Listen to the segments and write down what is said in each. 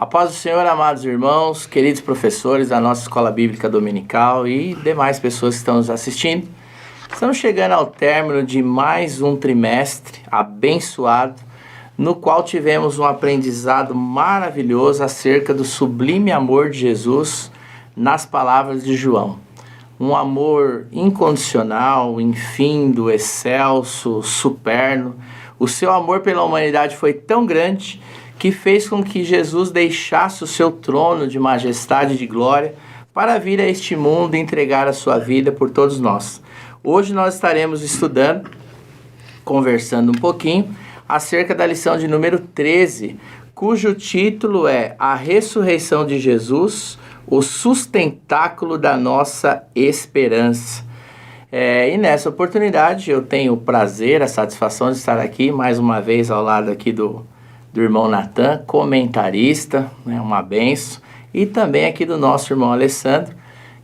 A paz do Senhor, amados irmãos, queridos professores da nossa Escola Bíblica Dominical e demais pessoas que estão nos assistindo. Estamos chegando ao término de mais um trimestre abençoado, no qual tivemos um aprendizado maravilhoso acerca do sublime amor de Jesus nas palavras de João. Um amor incondicional, infindo, excelso, superno. O seu amor pela humanidade foi tão grande que fez com que Jesus deixasse o seu trono de majestade e de glória para vir a este mundo e entregar a sua vida por todos nós. Hoje nós estaremos estudando, conversando um pouquinho, acerca da lição de número 13, cujo título é A Ressurreição de Jesus, o sustentáculo da nossa esperança. E nessa oportunidade eu tenho o prazer, a satisfação de estar aqui mais uma vez ao lado aqui do irmão Natan, comentarista, né, uma benção, e também aqui do nosso irmão Alessandro,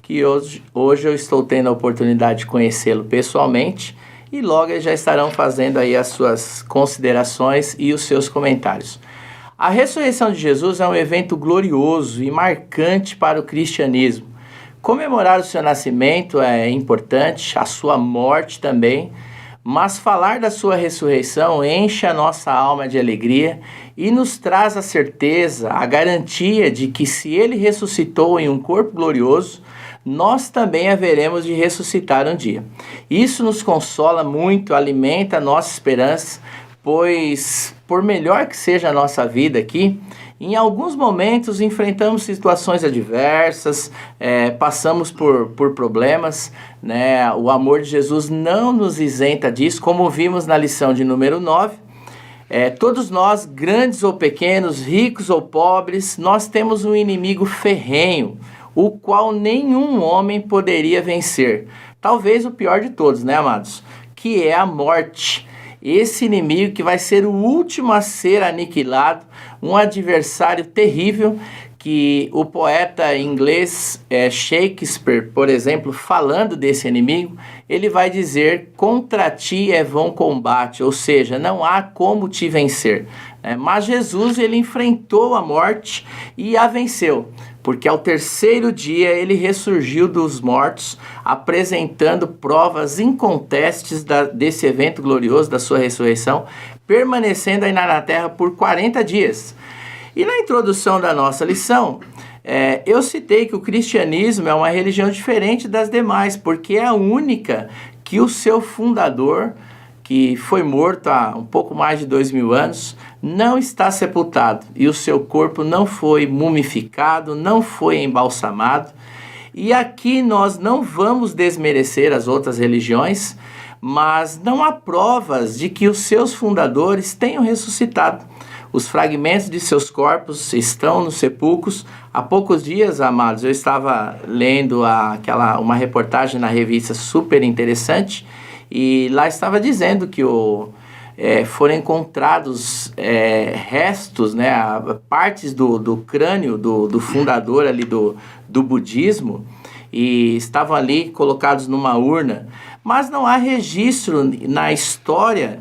que hoje eu estou tendo a oportunidade de conhecê-lo pessoalmente, e logo eles já estarão fazendo aí as suas considerações e os seus comentários. A ressurreição de Jesus é um evento glorioso e marcante para o cristianismo. Comemorar o seu nascimento é importante, a sua morte também, mas falar da sua ressurreição enche a nossa alma de alegria e nos traz a certeza, a garantia de que se ele ressuscitou em um corpo glorioso, nós também haveremos de ressuscitar um dia. Isso nos consola muito, alimenta a nossa esperança, pois por melhor que seja a nossa vida aqui, em alguns momentos enfrentamos situações adversas, passamos por problemas, né? O amor de Jesus não nos isenta disso, como vimos na lição de número 9. Todos nós, grandes ou pequenos, ricos ou pobres, nós temos um inimigo ferrenho, o qual nenhum homem poderia vencer. Talvez o pior de todos, né, amados? Que é a morte. Esse inimigo que vai ser o último a ser aniquilado, um adversário terrível que o poeta inglês Shakespeare, por exemplo, falando desse inimigo, ele vai dizer: contra ti é vão combate, ou seja, não há como te vencer. Mas Jesus, ele enfrentou a morte e a venceu, porque ao terceiro dia ele ressurgiu dos mortos, apresentando provas incontestes desse evento glorioso da sua ressurreição, permanecendo ainda na terra por 40 dias. E na introdução da nossa lição, eu citei que o cristianismo é uma religião diferente das demais, porque é a única que o seu fundador, que foi morto há um pouco mais de 2000 anos, não está sepultado e o seu corpo não foi mumificado, não foi embalsamado. E aqui nós não vamos desmerecer as outras religiões, mas não há provas de que os seus fundadores tenham ressuscitado. Os fragmentos de seus corpos estão nos sepulcros. Há poucos dias, amados, eu estava lendo uma reportagem na revista super interessante, e lá estava dizendo que foram encontrados restos, né, partes do crânio do fundador ali do budismo, e estavam ali colocados numa urna, mas não há registro na história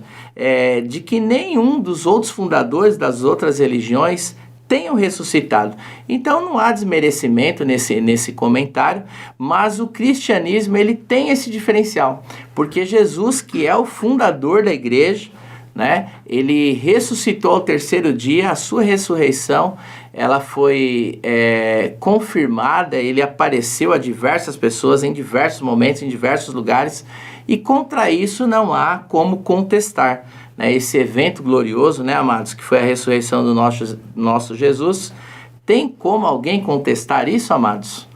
de que nenhum dos outros fundadores das outras religiões tenham ressuscitado. Então não há desmerecimento nesse comentário, mas o cristianismo ele tem esse diferencial, porque Jesus, que é o fundador da igreja, né, ele ressuscitou ao terceiro dia. A sua ressurreição ela foi confirmada, ele apareceu a diversas pessoas em diversos momentos, em diversos lugares, e contra isso não há como contestar, né? Esse evento glorioso, né, amados, que foi a ressurreição do nosso Jesus. Tem como alguém contestar isso, amados?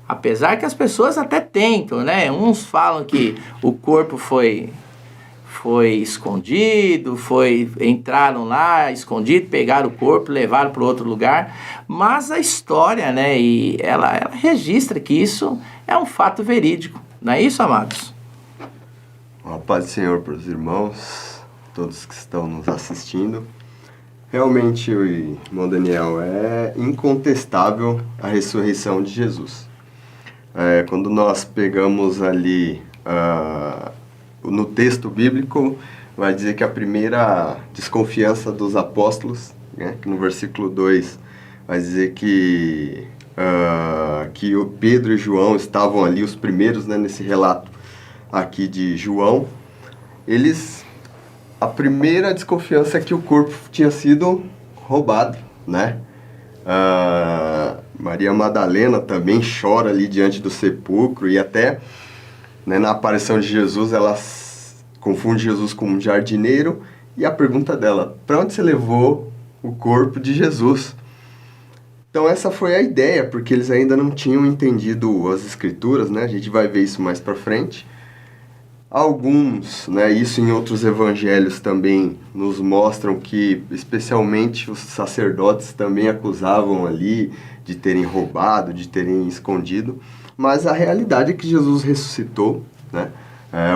Apesar que as pessoas até tentam, né? Uns falam que o corpo foi escondido, entraram lá escondido, pegaram o corpo, levaram para outro lugar, mas a história, né, e ela registra que isso é um fato verídico, não é isso, amados? A paz do Senhor para os irmãos, todos que estão nos assistindo. Realmente, o irmão Daniel, é incontestável a ressurreição de Jesus. Quando nós pegamos ali no texto bíblico, vai dizer que a primeira desconfiança dos apóstolos, né, que no versículo 2 vai dizer que o Pedro e João estavam ali, os primeiros, né, nesse relato aqui de João. A primeira desconfiança é que o corpo tinha sido roubado, né? Maria Madalena também chora ali diante do sepulcro e até, né, na aparição de Jesus ela confunde Jesus com um jardineiro e a pergunta dela: para onde você levou o corpo de Jesus? Então essa foi a ideia, porque eles ainda não tinham entendido as escrituras, né? A gente vai ver isso mais para frente. Alguns, né, isso em outros evangelhos também nos mostram que, especialmente os sacerdotes também acusavam ali de terem roubado, de terem escondido, mas a realidade é que Jesus ressuscitou, né?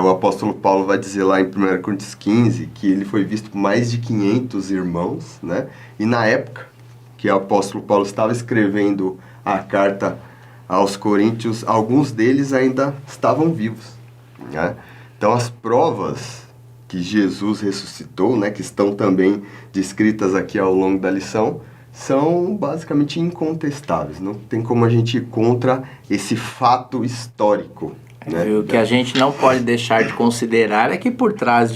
O apóstolo Paulo vai dizer lá em 1 Coríntios 15 que ele foi visto por mais de 500 irmãos, né? E na época que o apóstolo Paulo estava escrevendo a carta aos Coríntios, alguns deles ainda estavam vivos, né? Então, as provas que Jesus ressuscitou, né, que estão também descritas aqui ao longo da lição, são basicamente incontestáveis. Não tem como a gente ir contra esse fato histórico, né? O que a gente não pode deixar de considerar é que por trás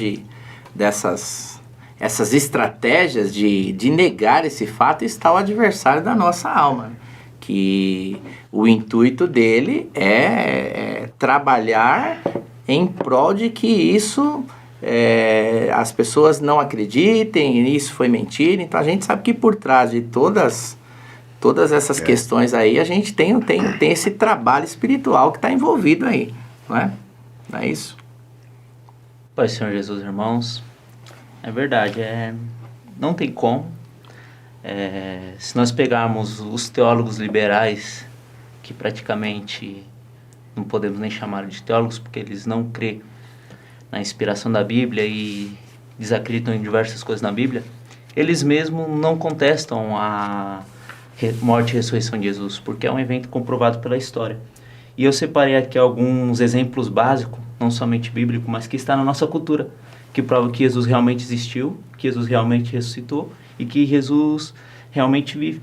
essas estratégias de negar esse fato está o adversário da nossa alma, que o intuito dele é trabalhar em prol de que isso, as pessoas não acreditem, isso foi mentira. Então a gente sabe que por trás de todas essas questões aí, a gente tem esse trabalho espiritual que está envolvido aí, não é? Não é isso? Pai Senhor Jesus, irmãos, é verdade, não tem como. Se nós pegarmos os teólogos liberais, que praticamente não podemos nem chamar de teólogos, porque eles não crêem na inspiração da Bíblia e desacreditam em diversas coisas na Bíblia, eles mesmos não contestam a morte e ressurreição de Jesus, porque é um evento comprovado pela história. E eu separei aqui alguns exemplos básicos, não somente bíblicos, mas que está na nossa cultura, que prova que Jesus realmente existiu, que Jesus realmente ressuscitou e que Jesus realmente vive.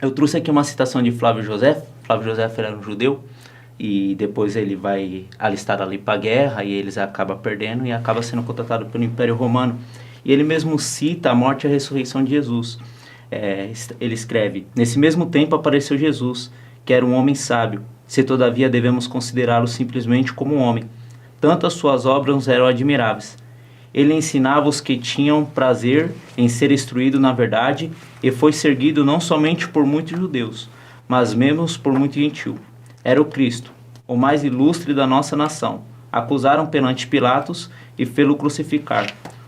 Eu trouxe aqui uma citação de Flávio José. Flávio José era um judeu, e depois ele vai alistar ali para a guerra e eles acabam perdendo e acaba sendo contratado pelo Império Romano. E ele mesmo cita a morte e a ressurreição de Jesus. Ele escreve: nesse mesmo tempo apareceu Jesus, que era um homem sábio, se todavia devemos considerá-lo simplesmente como um homem. Tanto as suas obras eram admiráveis. Ele ensinava os que tinham prazer em ser instruído na verdade e foi seguido não somente por muitos judeus, mas mesmo por muito gentil. Era o Cristo, o mais ilustre da nossa nação. Acusaram perante Pilatos e fê-lo crucificar.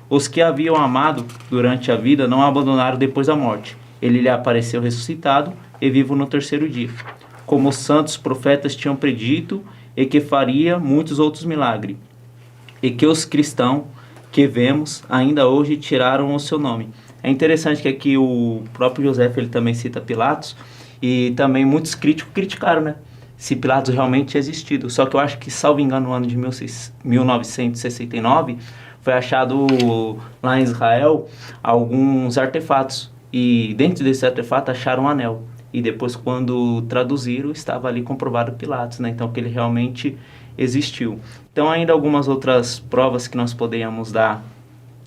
Os que haviam amado durante a vida não abandonaram depois da morte. Ele lhe apareceu ressuscitado e vivo no terceiro dia, como os santos profetas tinham predito, e que faria muitos outros milagres. E que os cristãos que vemos ainda hoje tiraram o seu nome. É interessante que aqui o próprio José, ele também cita Pilatos, e também muitos críticos criticaram, né? Se Pilatos realmente tinha existido. Só que eu acho que, salvo engano, no ano de 1969, foi achado lá em Israel alguns artefatos. E dentro desse artefato acharam um anel. E depois, quando traduziram, estava ali comprovado Pilatos, né? Então, que ele realmente existiu. Então, ainda algumas outras provas que nós podemos dar,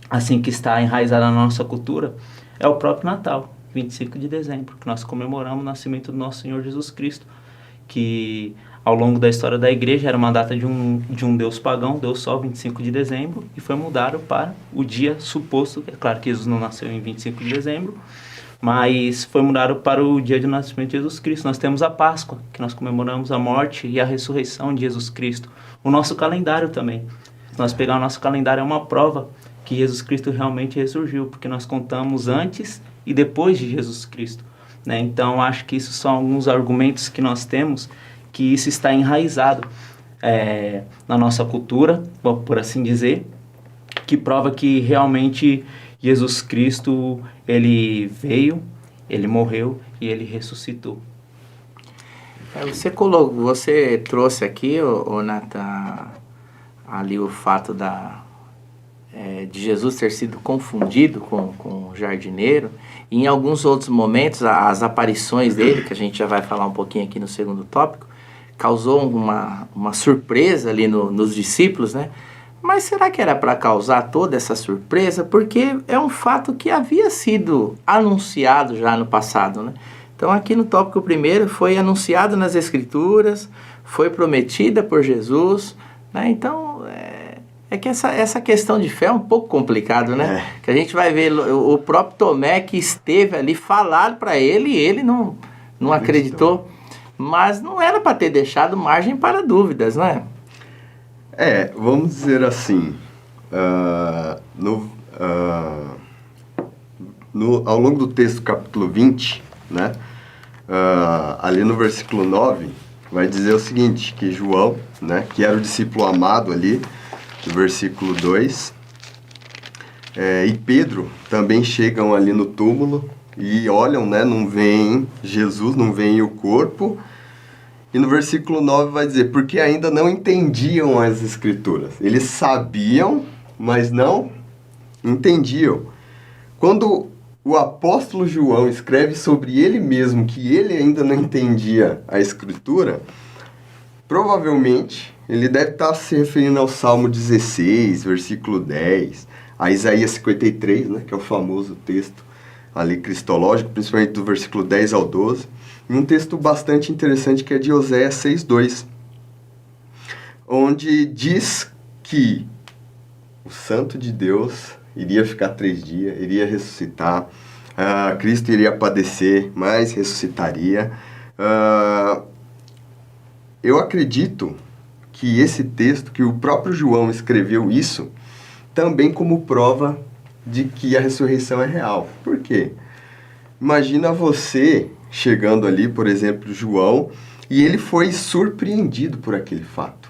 assim, que está enraizada na nossa cultura, é o próprio Natal, 25 de dezembro, que nós comemoramos o nascimento do nosso Senhor Jesus Cristo, que ao longo da história da igreja era uma data de um deus pagão, Deus Sol, 25 de dezembro, e foi mudado para o dia suposto. É claro que Jesus não nasceu em 25 de dezembro, mas foi mudado para o dia de nascimento de Jesus Cristo. Nós temos a Páscoa, que nós comemoramos a morte e a ressurreição de Jesus Cristo. O nosso calendário também. Se nós pegarmos o nosso calendário, é uma prova que Jesus Cristo realmente ressurgiu, porque nós contamos antes e depois de Jesus Cristo, né? Então, acho que isso são alguns argumentos que nós temos, que isso está enraizado na nossa cultura, por assim dizer, que prova que realmente Jesus Cristo, ele veio, ele morreu e ele ressuscitou. Você trouxe aqui, Nathan, ali o fato de Jesus ter sido confundido com o jardineiro. E em alguns outros momentos, as aparições dele, que a gente já vai falar um pouquinho aqui no segundo tópico, causou uma surpresa ali nos discípulos, né? Mas será que era para causar toda essa surpresa? Porque é um fato que havia sido anunciado já no passado, né? Então aqui no tópico primeiro foi anunciado nas Escrituras, foi prometida por Jesus, né? Então é que essa questão de fé é um pouco complicado, né? Que a gente vai ver o próprio Tomé que esteve ali, falaram para ele e ele não acreditou. Mas não era para ter deixado margem para dúvidas, não é? Vamos dizer assim, ao longo do texto, capítulo 20, né, ali no versículo 9, vai dizer o seguinte, que João, né, que era o discípulo amado ali, no versículo 2, e Pedro também chegam ali no túmulo e olham, né, não veem Jesus, não veem o corpo. E no versículo 9 vai dizer, porque ainda não entendiam as Escrituras. Eles sabiam, mas não entendiam. Quando o apóstolo João escreve sobre ele mesmo que ele ainda não entendia a Escritura, provavelmente ele deve estar se referindo ao Salmo 16, versículo 10, a Isaías 53, né, que é o famoso texto ali cristológico, principalmente do versículo 10 ao 12, e um texto bastante interessante que é de Oséias 6:2, onde diz que o Santo de Deus iria ficar 3 dias, iria ressuscitar, Cristo iria padecer, mas ressuscitaria. Eu acredito que esse texto, que o próprio João escreveu isso, também como prova de que a ressurreição é real. Por quê? Imagina você chegando ali, por exemplo, João, e ele foi surpreendido por aquele fato.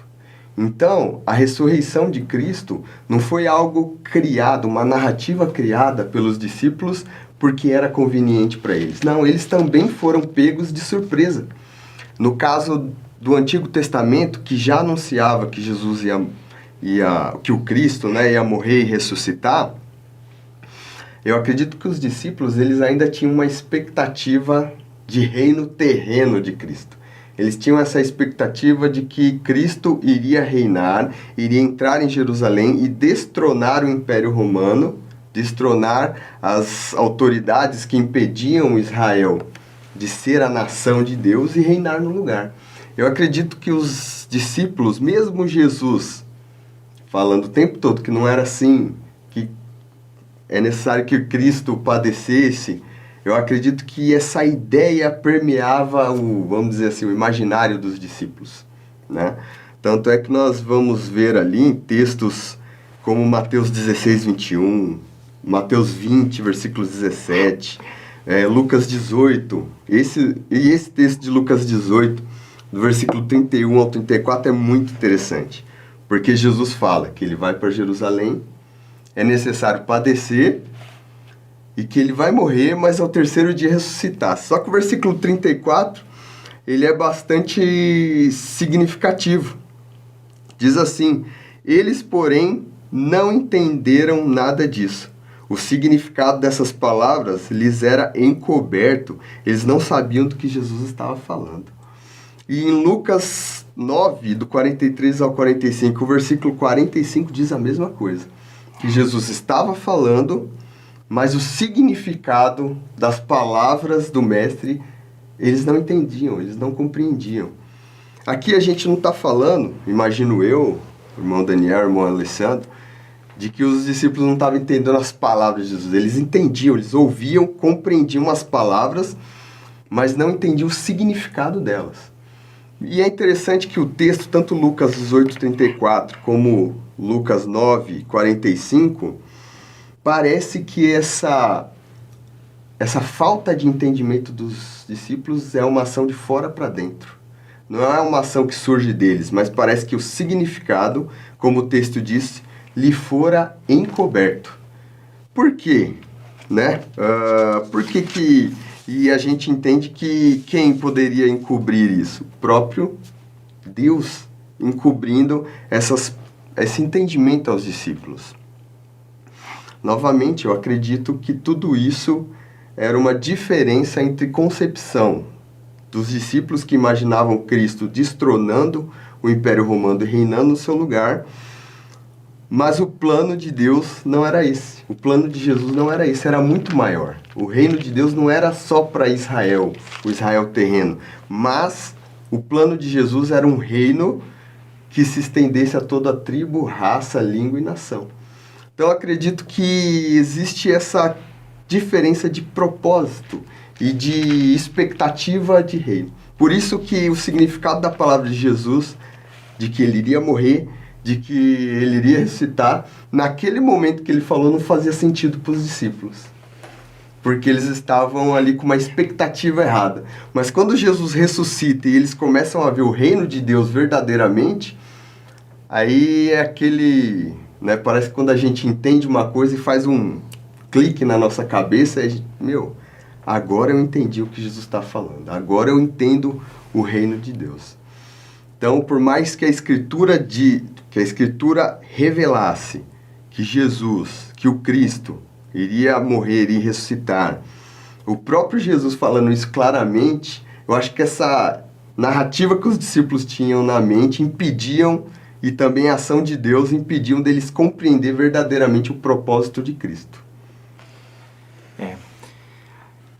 Então, a ressurreição de Cristo não foi algo criado, uma narrativa criada pelos discípulos porque era conveniente para eles. Não, eles também foram pegos de surpresa. No caso do Antigo Testamento, que já anunciava que Jesus que o Cristo, né, ia morrer e ressuscitar, eu acredito que os discípulos eles ainda tinham uma expectativa de reino terreno de Cristo. Eles tinham essa expectativa de que Cristo iria reinar, iria entrar em Jerusalém e destronar o Império Romano, destronar as autoridades que impediam Israel de ser a nação de Deus e reinar no lugar. Eu acredito que os discípulos, mesmo Jesus, falando o tempo todo que não era assim, que é necessário que Cristo padecesse, eu acredito que essa ideia permeava vamos dizer assim, o imaginário dos discípulos, né? Tanto é que nós vamos ver ali em textos como Mateus 16, 21, Mateus 20, versículo 17, Lucas 18. Esse texto de Lucas 18, do versículo 31 ao 34, é muito interessante, porque Jesus fala que ele vai para Jerusalém, é necessário padecer, e que ele vai morrer, mas ao terceiro dia ressuscitar. Só que o versículo 34, ele é bastante significativo. Diz assim, eles, porém, não entenderam nada disso. O significado dessas palavras lhes era encoberto, eles não sabiam do que Jesus estava falando. E em Lucas 9, do 43 ao 45, o versículo 45 diz a mesma coisa. Que Jesus estava falando, mas o significado das palavras do mestre, eles não entendiam, eles não compreendiam. Aqui a gente não está falando, imagino eu, irmão Daniel, irmão Alessandro, de que os discípulos não estavam entendendo as palavras de Jesus. Eles entendiam, eles ouviam, compreendiam as palavras, mas não entendiam o significado delas. E é interessante que o texto, tanto Lucas 18:34 como Lucas 9:45, parece que essa falta de entendimento dos discípulos é uma ação de fora para dentro. Não é uma ação que surge deles, mas parece que o significado, como o texto diz, lhe fora encoberto. Por quê? Né? Por que e a gente entende que quem poderia encobrir isso? O próprio Deus encobrindo esse entendimento aos discípulos. Novamente, eu acredito que tudo isso era uma diferença entre concepção dos discípulos que imaginavam Cristo destronando o Império Romano e reinando no seu lugar, mas o plano de Deus não era esse. O plano de Jesus não era esse, era muito maior. O reino de Deus não era só para Israel, o Israel terreno, mas o plano de Jesus era um reino que se estendesse a toda a tribo, raça, língua e nação. Então, eu acredito que existe essa diferença de propósito e de expectativa de reino. Por isso que o significado da palavra de Jesus, de que ele iria morrer, de que ele iria ressuscitar, naquele momento que ele falou não fazia sentido para os discípulos. Porque eles estavam ali com uma expectativa errada. Mas quando Jesus ressuscita e eles começam a ver o reino de Deus verdadeiramente, aí é aquele... né, parece que quando a gente entende uma coisa e faz um clique na nossa cabeça, agora eu entendi o que Jesus está falando. Agora eu entendo o reino de Deus. Então, por mais que a Escritura revelasse que Jesus, que o Cristo, iria morrer e ressuscitar, o próprio Jesus falando isso claramente, eu acho que essa narrativa que os discípulos tinham na mente impediam, e também a ação de Deus impediam deles compreender verdadeiramente o propósito de Cristo.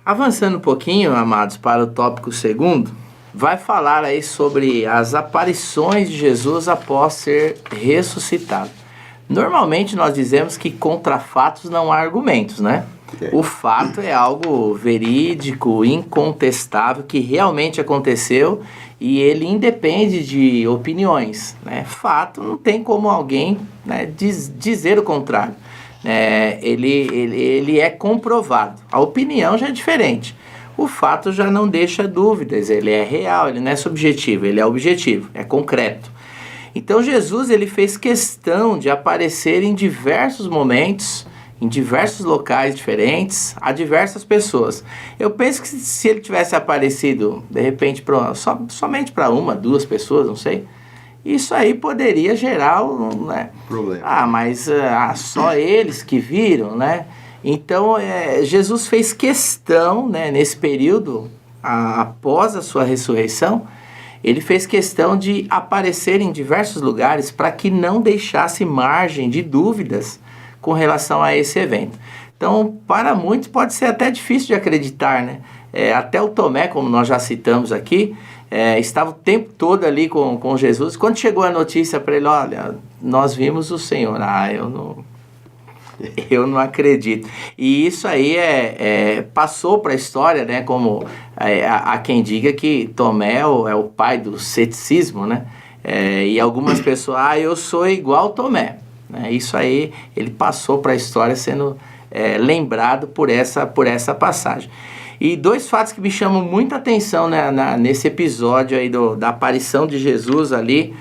Avançando um pouquinho, amados, para o tópico segundo, vai falar aí sobre as aparições de Jesus após ser ressuscitado. Normalmente nós dizemos que contra fatos não há argumentos, né? O fato é algo verídico, incontestável, que realmente aconteceu e ele independe de opiniões, né? Fato, não tem como alguém, né, dizer o contrário. Ele é comprovado. A opinião já é diferente. O fato já não deixa dúvidas, ele é real, ele não é subjetivo, ele é objetivo, é concreto. Então Jesus ele fez questão de aparecer em diversos momentos, em diversos locais diferentes, a diversas pessoas. Eu penso que se ele tivesse aparecido, de repente, somente para uma, duas pessoas, não sei, isso aí poderia gerar né? Problema. Mas só eles que viram, né? Então, Jesus fez questão, né, nesse período, após a sua ressurreição, ele fez questão de aparecer em diversos lugares para que não deixasse margem de dúvidas com relação a esse evento. Então, para muitos pode ser até difícil de acreditar, né? Até o Tomé, como nós já citamos aqui, estava o tempo todo ali com Jesus. Quando chegou a notícia para ele, olha, nós vimos o Senhor. Eu não acredito. E isso aí passou para a história, né? Como há quem diga que Tomé é o pai do ceticismo, né? E algumas pessoas, eu sou igual Tomé. Isso aí, ele passou para a história sendo lembrado por essa passagem. E dois fatos que me chamam muita atenção, né, nesse episódio aí da aparição de Jesus ali,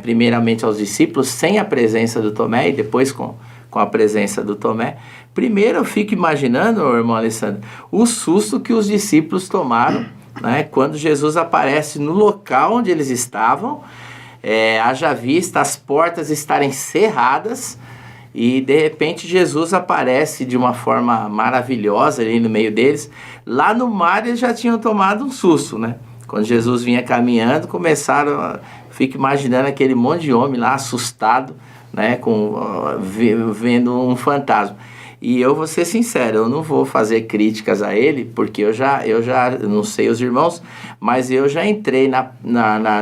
primeiramente aos discípulos, sem a presença do Tomé e depois com a presença do Tomé. Primeiro eu fico imaginando, irmão Alessandro, o susto que os discípulos tomaram, né, quando Jesus aparece no local onde eles estavam, haja vista as portas estarem cerradas e de repente Jesus aparece de uma forma maravilhosa ali no meio deles. Lá no mar eles já tinham tomado um susto, né? Quando Jesus vinha caminhando, fico imaginando aquele monte de homem lá assustado, né, vendo um fantasma. E eu vou ser sincero, eu não vou fazer críticas a ele, porque eu já não sei os irmãos, mas eu já entrei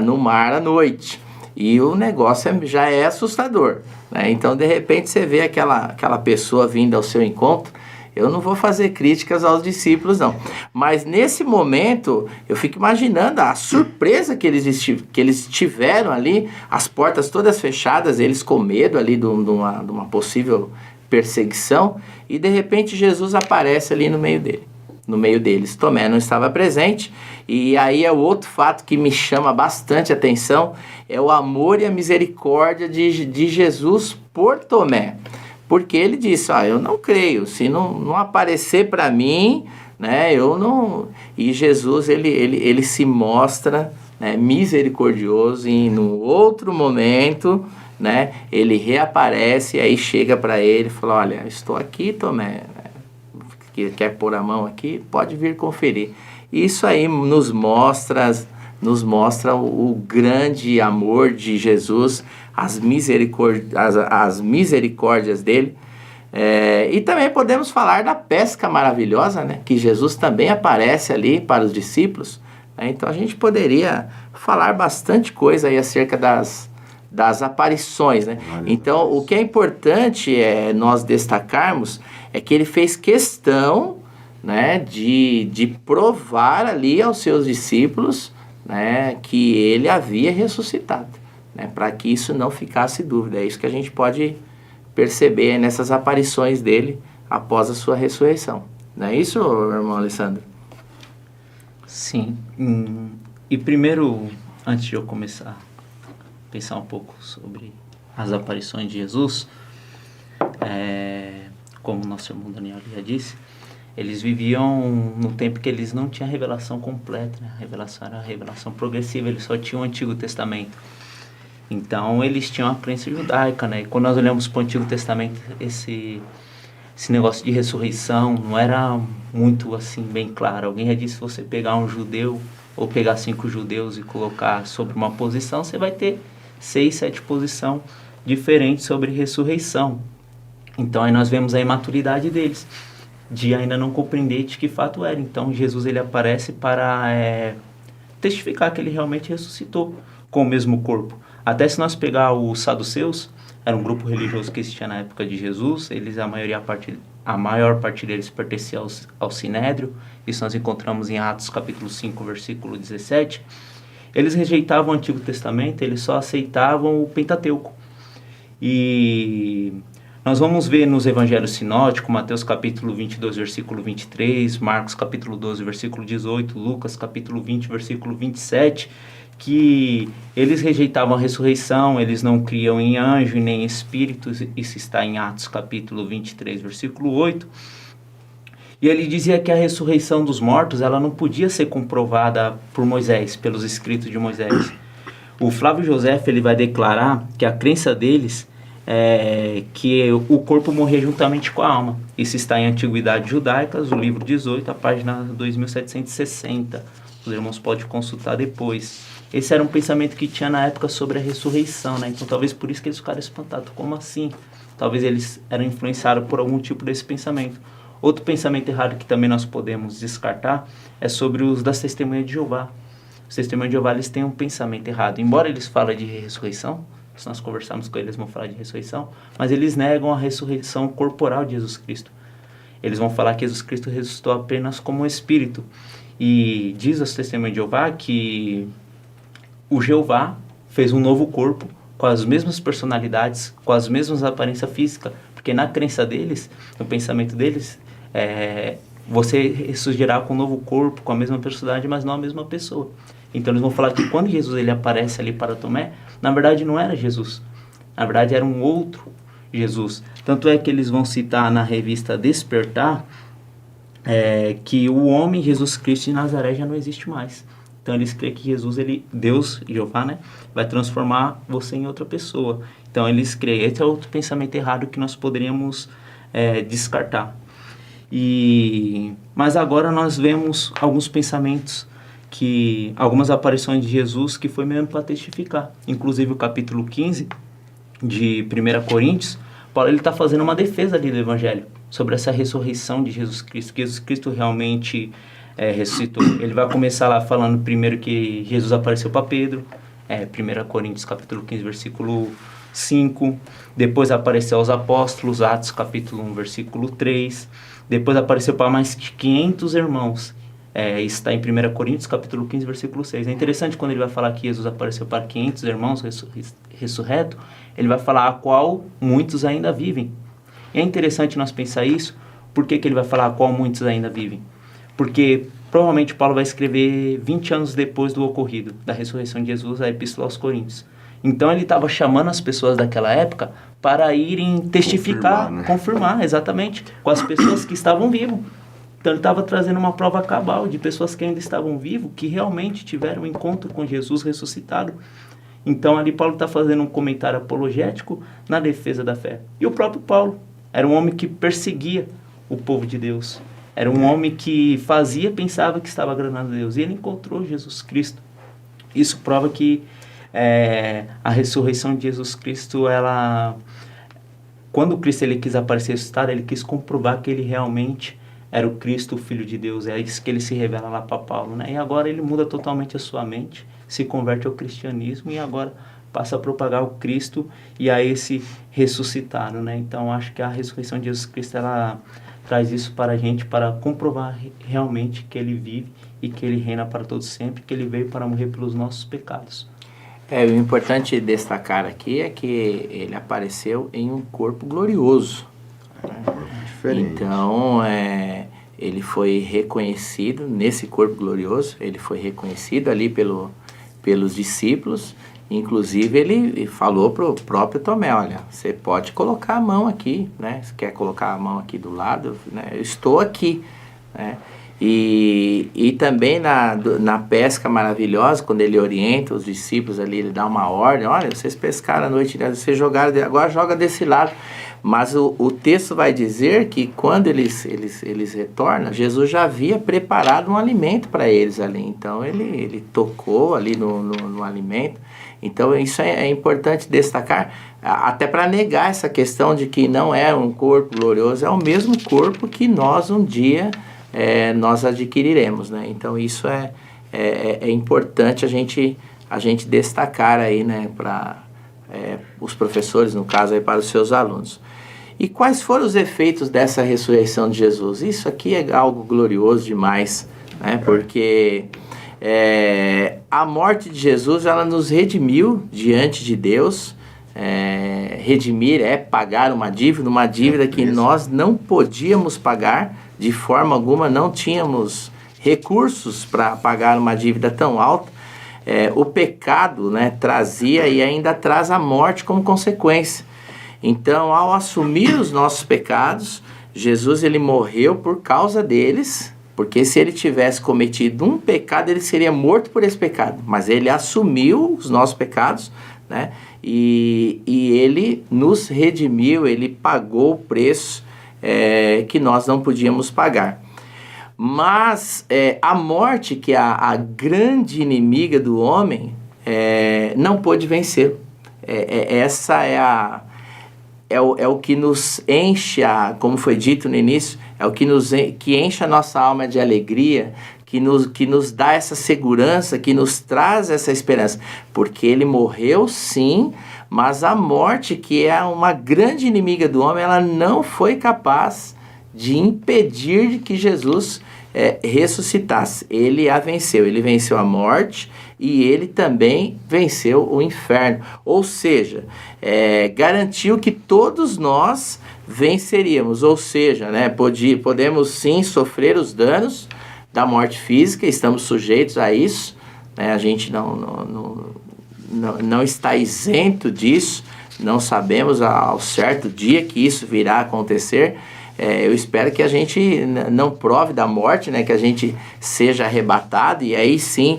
no mar à noite. E o negócio já é assustador, né? Então, de repente, você vê aquela pessoa vindo ao seu encontro. Eu não vou fazer críticas aos discípulos, não. Mas, nesse momento, eu fico imaginando a surpresa que eles tiveram ali, as portas todas fechadas, eles com medo ali de uma possível perseguição. E, de repente, Jesus aparece ali no meio deles. Tomé não estava presente. E aí é o outro fato que me chama bastante atenção, é o amor e a misericórdia de Jesus por Tomé. Porque ele disse, eu não creio, se não aparecer para mim, né, eu não... E Jesus, ele se mostra, né, misericordioso e no outro momento, né? Ele reaparece e aí chega para ele e fala, olha, estou aqui, Tomé, que quer pôr a mão aqui, pode vir conferir. Isso aí nos mostra o grande amor de Jesus, as misericórdias dele. E também podemos falar da pesca maravilhosa, né? Que Jesus também aparece ali para os discípulos, né? Então a gente poderia falar bastante coisa aí acerca das aparições, né? Então o que é importante nós destacarmos é que ele fez questão, né, de provar ali aos seus discípulos, né, que ele havia ressuscitado, né, para que isso não ficasse dúvida. É isso que a gente pode perceber nessas aparições dele após a sua ressurreição. Não é isso, irmão Alessandro? Sim. E primeiro, antes de eu começar a pensar um pouco sobre as aparições de Jesus, como nosso irmão Daniel já disse, eles viviam no tempo que eles não tinham a revelação completa, né? A revelação era a revelação progressiva, eles só tinham o Antigo Testamento. Então, eles tinham a crença judaica, né? E quando nós olhamos para o Antigo Testamento, esse negócio de ressurreição não era muito, assim, bem claro. Alguém já disse, se você pegar um judeu, ou pegar 5 judeus e colocar sobre uma posição, você vai ter 6, 7 posições diferentes sobre ressurreição. Então, aí nós vemos a imaturidade deles, de ainda não compreender de que fato era. Então, Jesus, ele aparece para testificar que ele realmente ressuscitou com o mesmo corpo. Até se nós pegar os saduceus, era um grupo religioso que existia na época de Jesus, eles, a maior parte deles pertencia ao Sinédrio, isso nós encontramos em Atos capítulo 5, versículo 17. Eles rejeitavam o Antigo Testamento, eles só aceitavam o Pentateuco. E nós vamos ver nos evangelhos sinóticos, Mateus capítulo 22, versículo 23, Marcos capítulo 12, versículo 18, Lucas capítulo 20, versículo 27, que eles rejeitavam a ressurreição, eles não criam em anjo e nem em espíritos, isso está em Atos capítulo 23, versículo 8. E ele dizia que a ressurreição dos mortos, ela não podia ser comprovada por Moisés, pelos escritos de Moisés. O Flávio José, ele vai declarar que a crença deles que o corpo morria juntamente com a alma. Isso está em Antiguidades Judaicas, o livro 18, a página 2760. Os irmãos podem consultar depois. Esse era um pensamento que tinha na época sobre a ressurreição, né? Então talvez por isso que eles ficaram espantados. Como assim? Talvez eles eram influenciados por algum tipo desse pensamento. Outro pensamento errado que também nós podemos descartar é sobre os das testemunhas de Jeová. Os testemunhas de Jeová, eles têm um pensamento errado. Embora eles falem de ressurreição, se nós conversarmos com eles, vão falar de ressurreição, mas eles negam a ressurreição corporal de Jesus Cristo. Eles vão falar que Jesus Cristo ressuscitou apenas como um espírito. E diz aos testemunhas de Jeová que o Jeová fez um novo corpo com as mesmas personalidades, com as mesmas aparências físicas, porque na crença deles, no pensamento deles, você ressurgirá com um novo corpo, com a mesma personalidade, mas não a mesma pessoa. Então eles vão falar que quando Jesus ele aparece ali para Tomé, na verdade não era Jesus, na verdade era um outro Jesus. Tanto é que eles vão citar na revista Despertar que o homem Jesus Cristo de Nazaré já não existe mais. Então eles creem que Jesus, Deus, Jeová, né, vai transformar você em outra pessoa. Então eles creem. Esse é outro pensamento errado que nós poderíamos descartar. Mas agora nós vemos alguns pensamentos, algumas aparições de Jesus que foi mesmo para testificar. Inclusive o capítulo 15 de 1 Coríntios, Paulo está fazendo uma defesa ali do Evangelho sobre essa ressurreição de Jesus Cristo, que Jesus Cristo realmente ressuscitou. Ele vai começar lá falando primeiro que Jesus apareceu para Pedro, 1 Coríntios capítulo 15, versículo 5, depois apareceu aos apóstolos, Atos capítulo 1, versículo 3, depois apareceu para mais de 500 irmãos, isso está em 1 Coríntios capítulo 15, versículo 6. É interessante quando ele vai falar que Jesus apareceu para 500 irmãos ressurreto, ele vai falar a qual muitos ainda vivem. E é interessante nós pensar isso. Por que ele vai falar a qual muitos ainda vivem? Porque provavelmente Paulo vai escrever 20 anos depois do ocorrido, da ressurreição de Jesus, a Epístola aos Coríntios. Então ele estava chamando as pessoas daquela época para irem testificar, confirmar exatamente, com as pessoas que estavam vivas. Então ele estava trazendo uma prova cabal de pessoas que ainda estavam vivas, que realmente tiveram um encontro com Jesus ressuscitado. Então ali Paulo está fazendo um comentário apologético na defesa da fé. E o próprio Paulo era um homem que perseguia o povo de Deus. Era um homem que pensava que estava agradando a Deus. E ele encontrou Jesus Cristo. Isso prova que a ressurreição de Jesus Cristo, quando o Cristo ele quis aparecer ressuscitado, ele quis comprovar que ele realmente era o Cristo, o Filho de Deus. É isso que ele se revela lá para Paulo, né? E agora ele muda totalmente a sua mente, se converte ao cristianismo e agora passa a propagar o Cristo e a esse ressuscitado, né? Então acho que a ressurreição de Jesus Cristo, ela traz isso para a gente, para comprovar realmente que ele vive e que ele reina para todos sempre, que ele veio para morrer pelos nossos pecados. O importante destacar aqui é que ele apareceu em um corpo glorioso. Diferente. Então, ele foi reconhecido nesse corpo glorioso, ele foi reconhecido ali pelos discípulos. Inclusive, ele falou para o próprio Tomé, olha, você pode colocar a mão aqui, né? Você quer colocar a mão aqui do lado? Né? Eu estou aqui, né? E também na pesca maravilhosa, quando ele orienta os discípulos ali, ele dá uma ordem, olha, vocês pescaram a noite, vocês jogaram, agora joga desse lado. Mas o texto vai dizer que quando eles retornam, Jesus já havia preparado um alimento para eles ali. Então ele tocou ali no alimento. Então isso é importante destacar, até para negar essa questão de que não é um corpo glorioso, é o mesmo corpo que nós um dia nós adquiriremos, né? Então isso é importante a gente destacar aí, né, para os professores, no caso aí, para os seus alunos. E quais foram os efeitos dessa ressurreição de Jesus? Isso aqui é algo glorioso demais, né? Porque a morte de Jesus, ela nos redimiu diante de Deus. Redimir é pagar uma dívida que nós não podíamos pagar de forma alguma, não tínhamos recursos para pagar uma dívida tão alta. O pecado, né, trazia e ainda traz a morte como consequência. Então, ao assumir os nossos pecados, Jesus ele morreu por causa deles, porque se ele tivesse cometido um pecado, ele seria morto por esse pecado. Mas ele assumiu os nossos pecados, né? E ele nos redimiu, ele pagou o preço que nós não podíamos pagar. Mas a morte, que é a grande inimiga do homem, não pôde vencer. Essa é o que nos enche, como foi dito no início, é o que enche a nossa alma de alegria, que nos dá essa segurança, que nos traz essa esperança. Porque ele morreu, sim, mas a morte, que é uma grande inimiga do homem, ela não foi capaz de impedir que Jesus ressuscitasse. Ele a venceu, ele venceu a morte e ele também venceu o inferno. Ou seja, garantiu que todos nós venceríamos. Ou seja, né, podemos sim sofrer os danos da morte física, estamos sujeitos a isso, né? A gente não está isento disso, não sabemos ao certo dia que isso virá a acontecer. Eu espero que a gente não prove da morte, né? Que a gente seja arrebatado e aí sim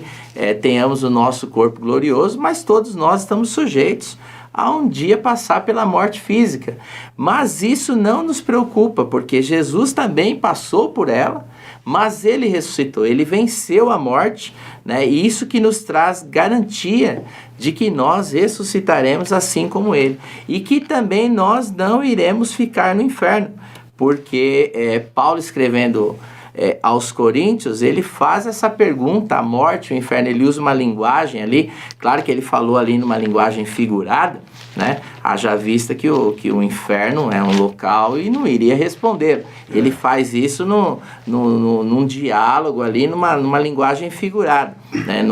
tenhamos o nosso corpo glorioso, mas todos nós estamos sujeitos a um dia passar pela morte física. Mas isso não nos preocupa, porque Jesus também passou por ela, mas ele ressuscitou, ele venceu a morte, né? E isso que nos traz garantia de que nós ressuscitaremos assim como ele. E que também nós não iremos ficar no inferno, porque Paulo, escrevendo aos Coríntios, ele faz essa pergunta, a morte, o inferno, ele usa uma linguagem ali, claro que ele falou ali numa linguagem figurada, né? Haja vista que o inferno é um local e não iria responder. Ele faz isso num diálogo ali, numa linguagem figurada, né?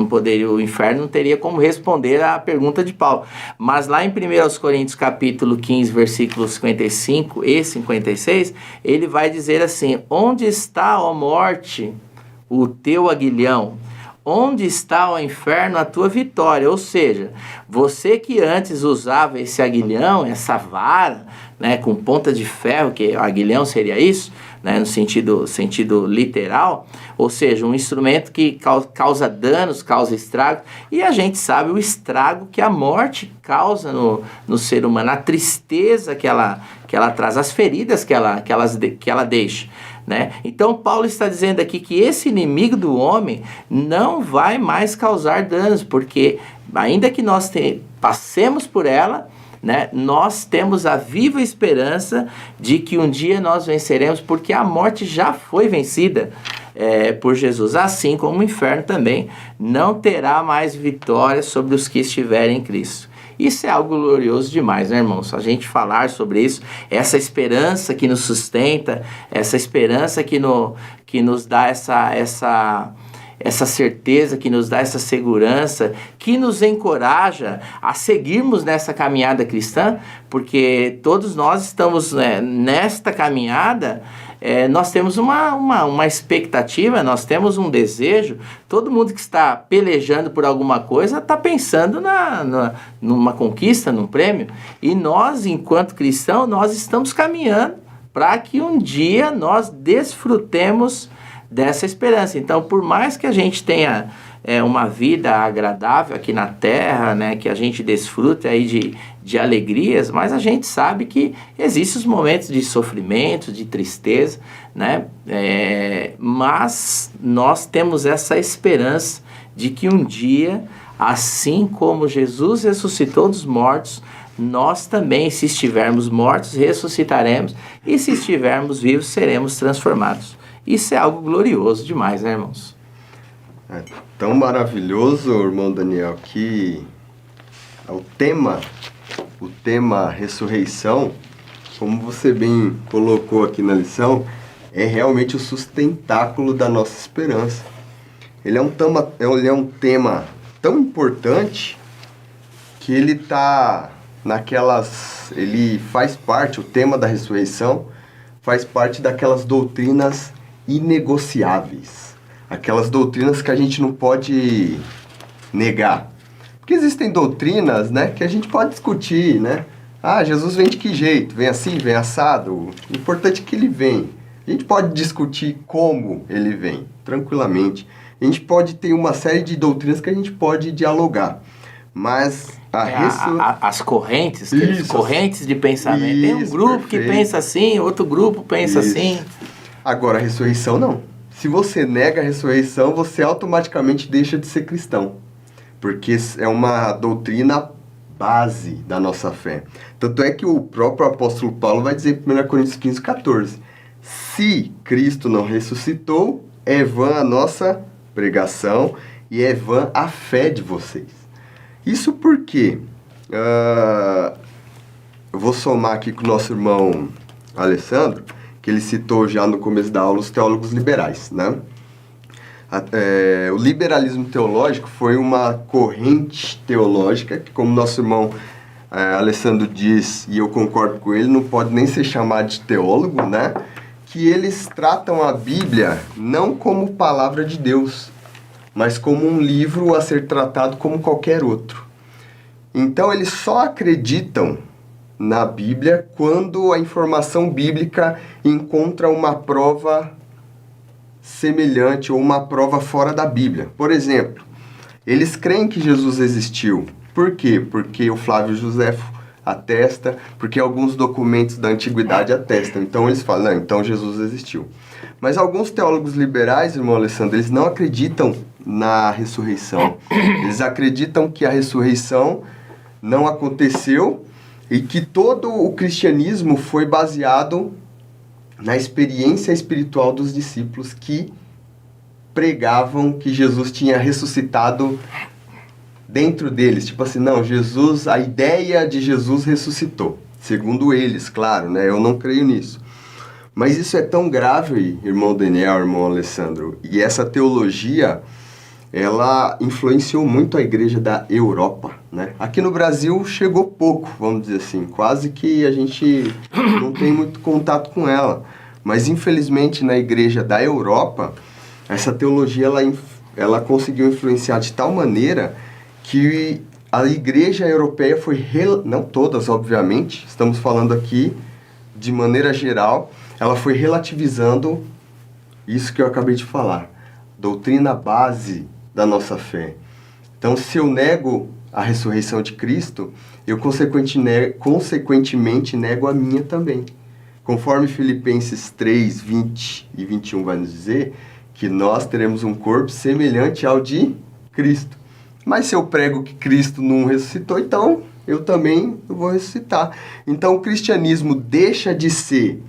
O inferno não teria como responder à pergunta de Paulo. Mas lá em 1 Coríntios capítulo 15, versículos 55 e 56, ele vai dizer assim: onde está, ó morte, o teu aguilhão? onde está, ó inferno, a tua vitória? Ou seja, você que antes usava esse aguilhão, essa vara, né, com ponta de ferro, que o aguilhão seria isso, né, no sentido literal, ou seja, um instrumento que causa danos, causa estrago, e a gente sabe o estrago que a morte causa no ser humano, a tristeza que ela traz, as feridas que ela deixa. Né? Então Paulo está dizendo aqui que esse inimigo do homem não vai mais causar danos, porque ainda que nós passemos por ela, né, nós temos a viva esperança de que um dia nós venceremos, porque a morte já foi vencida por Jesus, assim como o inferno também não terá mais vitória sobre os que estiverem em Cristo. Isso é algo glorioso demais, né, irmãos? A gente falar sobre isso, essa esperança que nos sustenta, essa esperança que nos dá essa certeza, que nos dá essa segurança, que nos encoraja a seguirmos nessa caminhada cristã, porque todos nós estamos, né, nesta caminhada. Nós temos uma expectativa, nós temos um desejo. Todo mundo que está pelejando por alguma coisa está pensando numa conquista, num prêmio. E nós, enquanto cristãos, nós estamos caminhando para que um dia nós desfrutemos dessa esperança. Então, por mais que a gente tenha uma vida agradável aqui na terra, né, que a gente desfrute aí de alegrias, mas a gente sabe que existem os momentos de sofrimento, de tristeza, né, mas nós temos essa esperança de que um dia, assim como Jesus ressuscitou dos mortos, nós também, se estivermos mortos, ressuscitaremos, e se estivermos vivos, seremos transformados. Isso é algo glorioso demais, né, irmãos? É tão maravilhoso, irmão Daniel, que o tema ressurreição, como você bem colocou aqui na lição, é realmente o sustentáculo da nossa esperança. Ele é um tema tão importante que ele faz parte, o tema da ressurreição faz parte daquelas doutrinas inegociáveis, aquelas doutrinas que a gente não pode negar. Porque existem doutrinas, né, que a gente pode discutir, né? Jesus vem de que jeito? Vem assim, vem assado? O importante é que ele vem. A gente pode discutir como ele vem, tranquilamente. A gente pode ter uma série de doutrinas que a gente pode dialogar. Mas as correntes, correntes de pensamento. Isso, tem um grupo perfeito. que pensa assim, outro grupo pensa assim. Agora, a ressurreição não. Se você nega a ressurreição, você automaticamente deixa de ser cristão. Porque é uma doutrina base da nossa fé. Tanto é que o próprio apóstolo Paulo vai dizer em 1 Coríntios 15, 14. Se Cristo não ressuscitou, é vã a nossa pregação e é vã a fé de vocês. Isso porque, eu vou somar aqui com o nosso irmão Alessandro, que ele citou já no começo da aula os teólogos liberais, né? O liberalismo teológico foi uma corrente teológica que, como nosso irmão Alessandro diz, e eu concordo com ele, não pode nem ser chamado de teólogo, né? Que eles tratam a Bíblia não como palavra de Deus, mas como um livro a ser tratado como qualquer outro. Então, eles só acreditam na Bíblia quando a informação bíblica encontra uma prova semelhante ou uma prova fora da Bíblia. Por exemplo, eles creem que Jesus existiu. Por quê? Porque o Flávio Joséfo atesta, porque alguns documentos da antiguidade atestam. Então eles falam, não, então Jesus existiu. Mas alguns teólogos liberais, irmão Alessandro, eles não acreditam na ressurreição. Eles acreditam que a ressurreição não aconteceu e que todo o cristianismo foi baseado na experiência espiritual dos discípulos que pregavam que Jesus tinha ressuscitado dentro deles. Tipo assim, não, a ideia de Jesus ressuscitou. Segundo eles, claro, né? Eu não creio nisso. Mas isso é tão grave, irmão Daniel, irmão Alessandro, e essa teologia, ela influenciou muito a igreja da Europa, né? Aqui no Brasil chegou pouco, vamos dizer assim, quase que a gente não tem muito contato com ela. Mas infelizmente na igreja da Europa, essa teologia ela conseguiu influenciar de tal maneira que a igreja europeia foi, não todas, obviamente, estamos falando aqui de maneira geral, ela foi relativizando isso que eu acabei de falar, doutrina base da nossa fé. Então, se eu nego a ressurreição de Cristo, eu consequentemente nego a minha também. Conforme Filipenses 3, 20 e 21 vai nos dizer, que nós teremos um corpo semelhante ao de Cristo. Mas se eu prego que Cristo não ressuscitou, então eu também vou ressuscitar. Então o cristianismo deixa de ser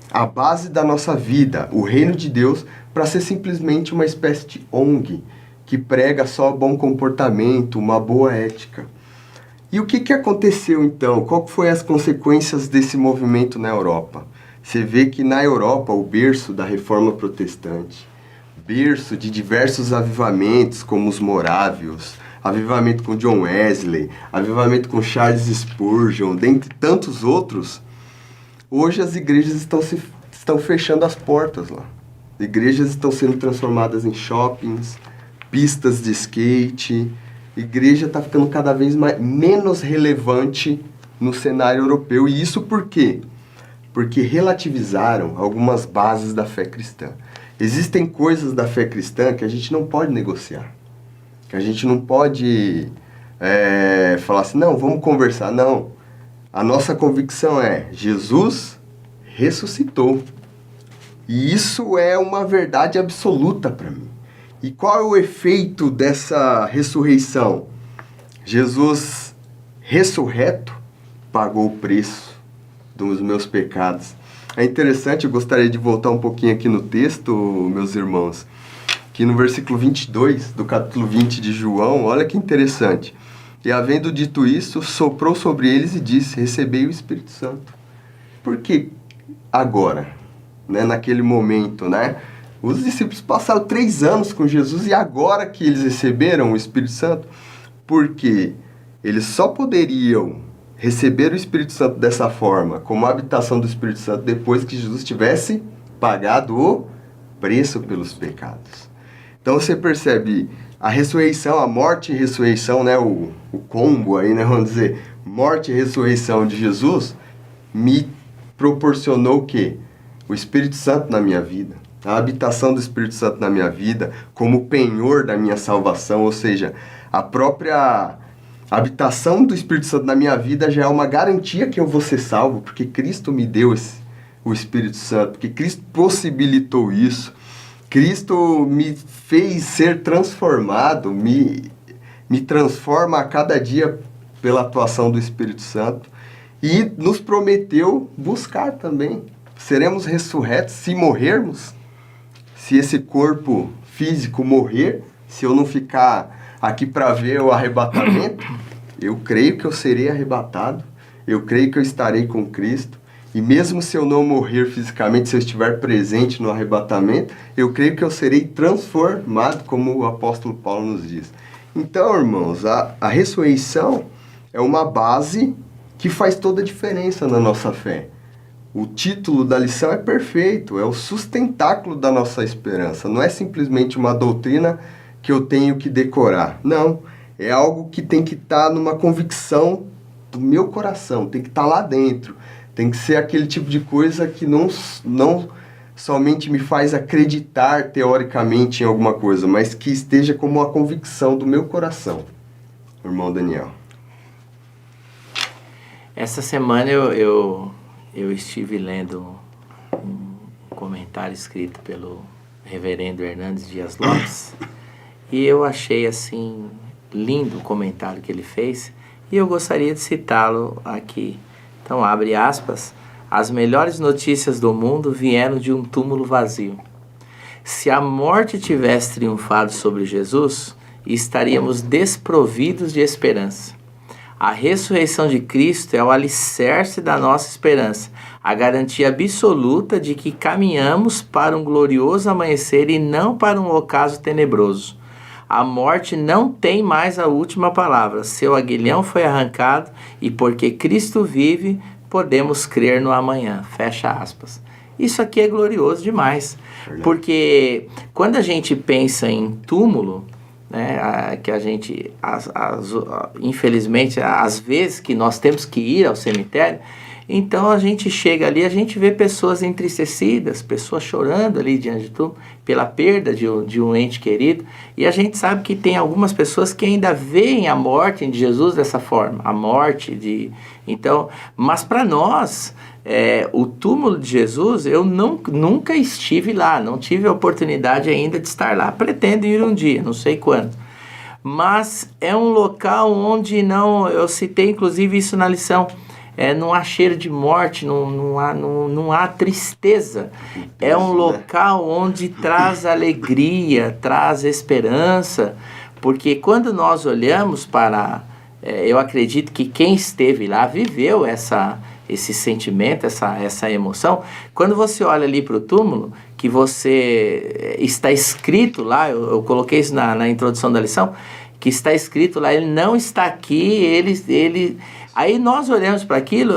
a base da nossa vida, o reino de Deus, para ser simplesmente uma espécie de ONG, que prega só bom comportamento, uma boa ética. E o que aconteceu então? Qual foram as consequências desse movimento na Europa? Você vê que na Europa, o berço da Reforma Protestante, berço de diversos avivamentos, como os Morávios, avivamento com John Wesley, avivamento com Charles Spurgeon, dentre tantos outros, hoje as igrejas estão fechando as portas lá. Igrejas estão sendo transformadas em shoppings, pistas de skate. Igreja está ficando cada vez menos relevante no cenário europeu. E isso por quê? Porque relativizaram algumas bases da fé cristã. Existem coisas da fé cristã que a gente não pode negociar. Que a gente não pode falar assim, não, vamos conversar. Não. A nossa convicção é, Jesus ressuscitou. E isso é uma verdade absoluta para mim. E qual é o efeito dessa ressurreição? Jesus ressurreto pagou o preço dos meus pecados. É interessante, eu gostaria de voltar um pouquinho aqui no texto, meus irmãos, que no versículo 22 do capítulo 20 de João, olha que interessante. E havendo dito isso, soprou sobre eles e disse, recebei o Espírito Santo. Por que agora? Naquele momento, Os discípulos passaram 3 anos com Jesus e agora que eles receberam o Espírito Santo, porque eles só poderiam receber o Espírito Santo dessa forma, como a habitação do Espírito Santo, depois que Jesus tivesse pagado o preço pelos pecados. Então você percebe a ressurreição, a morte e ressurreição, o combo aí, vamos dizer, morte e ressurreição de Jesus, me proporcionou o quê? O Espírito Santo na minha vida. A habitação do Espírito Santo na minha vida como penhor da minha salvação, ou seja, a própria habitação do Espírito Santo na minha vida já é uma garantia que eu vou ser salvo, porque Cristo me deu o Espírito Santo, porque Cristo possibilitou isso. Cristo me fez ser transformado, me transforma a cada dia pela atuação do Espírito Santo e nos prometeu buscar também. Seremos ressurretos se morrermos. Se esse corpo físico morrer, se eu não ficar aqui para ver o arrebatamento, eu creio que eu serei arrebatado, eu creio que eu estarei com Cristo, e mesmo se eu não morrer fisicamente, se eu estiver presente no arrebatamento, eu creio que eu serei transformado, como o apóstolo Paulo nos diz. Então, irmãos, a ressurreição é uma base que faz toda a diferença na nossa fé. O título da lição é perfeito, é o sustentáculo da nossa esperança. Não é simplesmente uma doutrina que eu tenho que decorar. Não, é algo que tem que estar numa convicção do meu coração, tem que estar lá dentro. Tem que ser aquele tipo de coisa que não somente me faz acreditar teoricamente em alguma coisa, mas que esteja como uma convicção do meu coração. Irmão Daniel. Essa semana eu estive lendo um comentário escrito pelo reverendo Hernandes Dias Lopes e eu achei assim lindo o comentário que ele fez e eu gostaria de citá-lo aqui. Então, abre aspas, as melhores notícias do mundo vieram de um túmulo vazio. Se a morte tivesse triunfado sobre Jesus, estaríamos desprovidos de esperança. A ressurreição de Cristo é o alicerce da nossa esperança, a garantia absoluta de que caminhamos para um glorioso amanhecer e não para um ocaso tenebroso. A morte não tem mais a última palavra, seu aguilhão foi arrancado e porque Cristo vive, podemos crer no amanhã. Fecha aspas. Isso aqui é glorioso demais. Verdade. Porque quando a gente pensa em túmulo, né, que a gente, infelizmente, às vezes que nós temos que ir ao cemitério, então a gente chega ali, a gente vê pessoas entristecidas, pessoas chorando ali diante de tudo, pela perda de um ente querido, e a gente sabe que tem algumas pessoas que ainda veem a morte de Jesus dessa forma, a morte de... Então, mas para nós, o túmulo de Jesus, eu nunca estive lá, não tive a oportunidade ainda de estar lá, pretendo ir um dia, não sei quando. Mas é um local onde não, eu citei inclusive isso na lição, não há cheiro de morte, não há tristeza. É um local onde traz alegria, traz esperança, porque quando nós olhamos para... eu acredito que quem esteve lá viveu esse sentimento, essa emoção. Quando você olha ali para o túmulo, que você está escrito lá, eu coloquei isso na introdução da lição, que está escrito lá, ele não está aqui, ele... Aí nós olhamos para aquilo,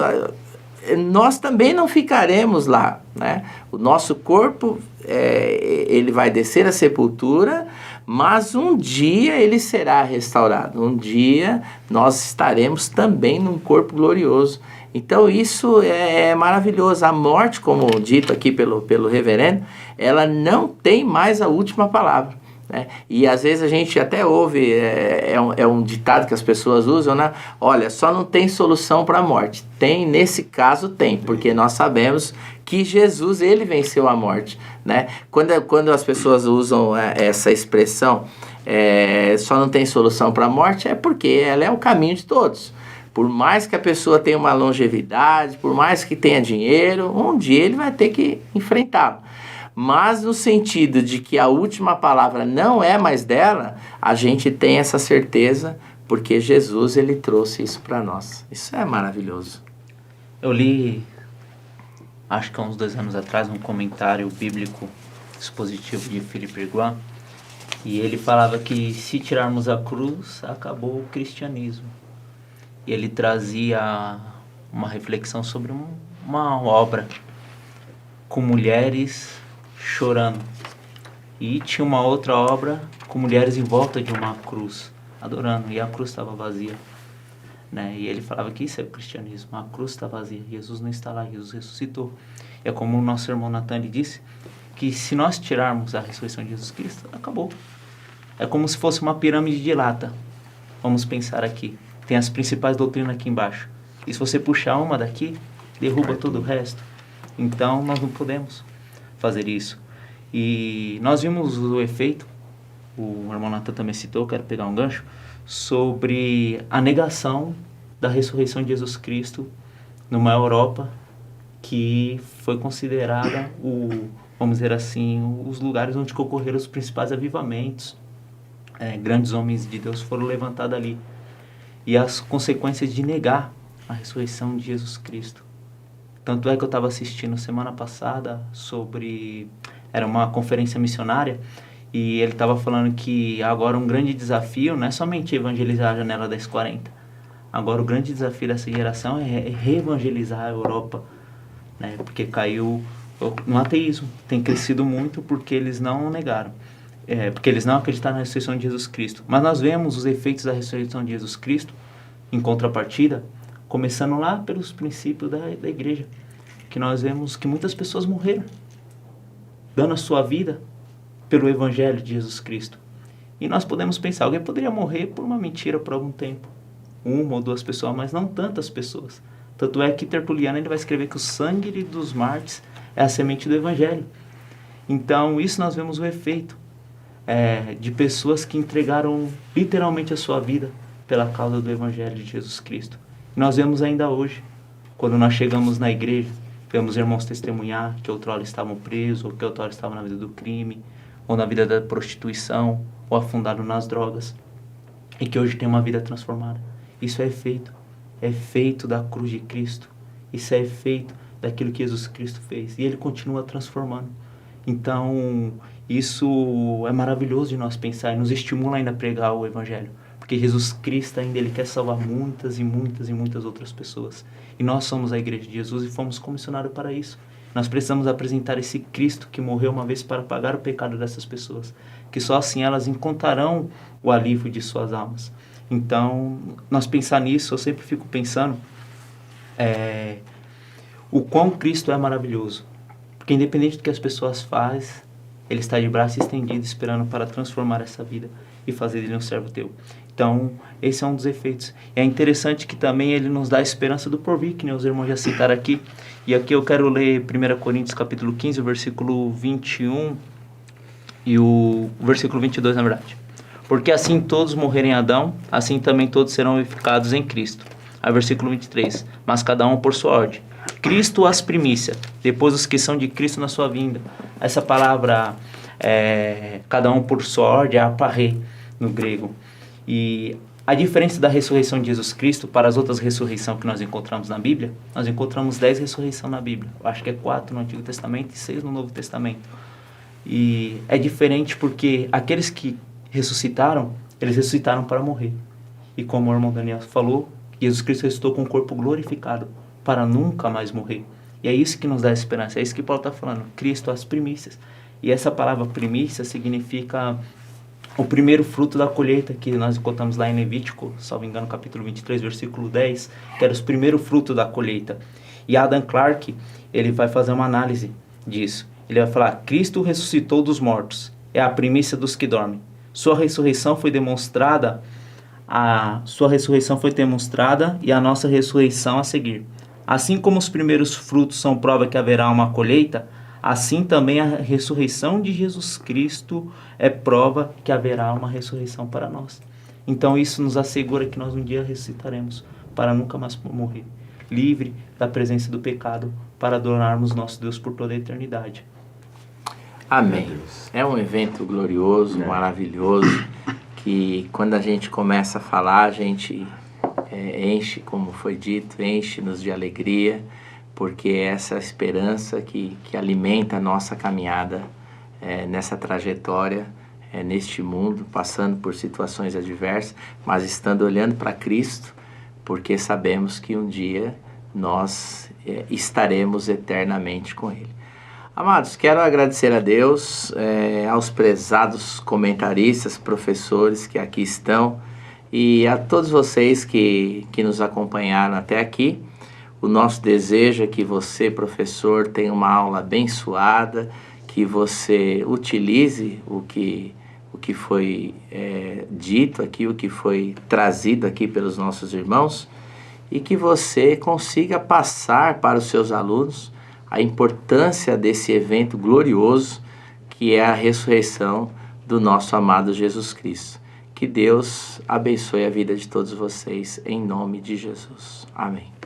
nós também não ficaremos lá, né? O nosso corpo, ele vai descer à sepultura, mas um dia ele será restaurado. Um dia nós estaremos também num corpo glorioso. Então isso é maravilhoso. A morte, como dito aqui pelo reverendo, ela não tem mais a última palavra. Né? E às vezes a gente até ouve, é um ditado que as pessoas usam, né? Olha, só não tem solução para a morte. Tem, nesse caso tem, porque nós sabemos que Jesus, ele venceu a morte. Né? Quando as pessoas usam essa expressão, só não tem solução para a morte, é porque ela é o caminho de todos. Por mais que a pessoa tenha uma longevidade, por mais que tenha dinheiro, um dia ele vai ter que enfrentá-lo. Mas no sentido de que a última palavra não é mais dela, a gente tem essa certeza, porque Jesus, ele trouxe isso para nós. Isso é maravilhoso. Eu li, acho que há uns 2 anos atrás, um comentário bíblico expositivo de Philip Graham, e ele falava que se tirarmos a cruz, acabou o cristianismo. E ele trazia uma reflexão sobre uma obra com mulheres chorando. E tinha uma outra obra com mulheres em volta de uma cruz, adorando, e a cruz estava vazia. Né? E ele falava que isso é o cristianismo, a cruz está vazia, Jesus não está lá, Jesus ressuscitou. E é como o nosso irmão Natan disse, que se nós tirarmos a ressurreição de Jesus Cristo, acabou. É como se fosse uma pirâmide de lata. Vamos pensar aqui. Tem as principais doutrinas aqui embaixo. E se você puxar uma daqui, derruba todo o resto. Então, nós não podemos fazer isso. E nós vimos o efeito, o irmão Natan também citou, quero pegar um gancho, sobre a negação da ressurreição de Jesus Cristo numa Europa que foi considerada vamos dizer assim, os lugares onde ocorreram os principais avivamentos. Grandes homens de Deus foram levantados ali. E as consequências de negar a ressurreição de Jesus Cristo. Tanto é que eu estava assistindo semana passada era uma conferência missionária, e ele estava falando que agora um grande desafio não é somente evangelizar a janela das 40. Agora o grande desafio dessa geração é reevangelizar a Europa, né? Porque caiu no ateísmo. Tem crescido muito porque eles não negaram. Porque eles não acreditaram na ressurreição de Jesus Cristo. Mas nós vemos os efeitos da ressurreição de Jesus Cristo, em contrapartida, começando lá pelos princípios da igreja, que nós vemos que muitas pessoas morreram, dando a sua vida pelo evangelho de Jesus Cristo. E nós podemos pensar, alguém poderia morrer por uma mentira por algum tempo, 1 ou 2 pessoas, mas não tantas pessoas. Tanto é que Tertuliano ele vai escrever que o sangue dos mártires é a semente do evangelho. Então, isso nós vemos o efeito de pessoas que entregaram literalmente a sua vida pela causa do evangelho de Jesus Cristo. Nós vemos ainda hoje, quando nós chegamos na igreja, vemos irmãos testemunhar que outrora estavam presos, ou que outrora estavam na vida do crime, ou na vida da prostituição, ou afundados nas drogas, e que hoje tem uma vida transformada. Isso é efeito da cruz de Cristo. Isso é efeito daquilo que Jesus Cristo fez. E Ele continua transformando. Então, isso é maravilhoso de nós pensar e nos estimula ainda a pregar o Evangelho. Porque Jesus Cristo ainda Ele quer salvar muitas e muitas e muitas outras pessoas. E nós somos a igreja de Jesus e fomos comissionados para isso. Nós precisamos apresentar esse Cristo que morreu uma vez para pagar o pecado dessas pessoas, que só assim elas encontrarão o alívio de suas almas. Então, nós pensar nisso, eu sempre fico pensando o quão Cristo é maravilhoso. Porque independente do que as pessoas fazem, Ele está de braço estendido esperando para transformar essa vida e fazer dele um servo teu. Então, esse é um dos efeitos. É interessante que também ele nos dá a esperança do porvir, que nem os irmãos já citaram aqui. E aqui eu quero ler 1 Coríntios capítulo 15, o versículo 21 e o versículo 22, na verdade. Porque assim todos morrerem em Adão, assim também todos serão vivificados em Cristo. Aí versículo 23. Mas cada um por sua ordem. Cristo as primícias, depois os que são de Cristo na sua vinda. Essa palavra, cada um por sua ordem, é aparê no grego. E a diferença da ressurreição de Jesus Cristo para as outras ressurreições que nós encontramos na Bíblia, nós encontramos 10 ressurreições na Bíblia. Eu acho que é 4 no Antigo Testamento e 6 no Novo Testamento. E é diferente porque aqueles que ressuscitaram, eles ressuscitaram para morrer. E como o irmão Daniel falou, Jesus Cristo ressuscitou com o corpo glorificado para nunca mais morrer. E é isso que nos dá esperança, é isso que Paulo está falando, Cristo as primícias. E essa palavra primícia significa o primeiro fruto da colheita, que nós encontramos lá em Levítico, salvo engano, capítulo 23, versículo 10, que era os primeiros frutos da colheita. E Adam Clarke, ele vai fazer uma análise disso. Ele vai falar, Cristo ressuscitou dos mortos, é a primícia dos que dormem. Sua ressurreição foi demonstrada e a nossa ressurreição a seguir. Assim como os primeiros frutos são prova que haverá uma colheita, assim também a ressurreição de Jesus Cristo é prova que haverá uma ressurreição para nós. Então isso nos assegura que nós um dia ressuscitaremos para nunca mais morrer, livre da presença do pecado, para adorarmos nosso Deus por toda a eternidade. Amém. É um evento glorioso, maravilhoso, que quando a gente começa a falar, a gente enche, como foi dito, enche-nos de alegria, porque é essa esperança que alimenta a nossa caminhada nessa trajetória, neste mundo, passando por situações adversas, mas estando olhando para Cristo, porque sabemos que um dia nós estaremos eternamente com Ele. Amados, quero agradecer a Deus, aos prezados comentaristas, professores que aqui estão, e a todos vocês que nos acompanharam até aqui. O nosso desejo é que você, professor, tenha uma aula abençoada, que você utilize o que foi dito aqui, o que foi trazido aqui pelos nossos irmãos, e que você consiga passar para os seus alunos a importância desse evento glorioso que é a ressurreição do nosso amado Jesus Cristo. Que Deus abençoe a vida de todos vocês, em nome de Jesus. Amém.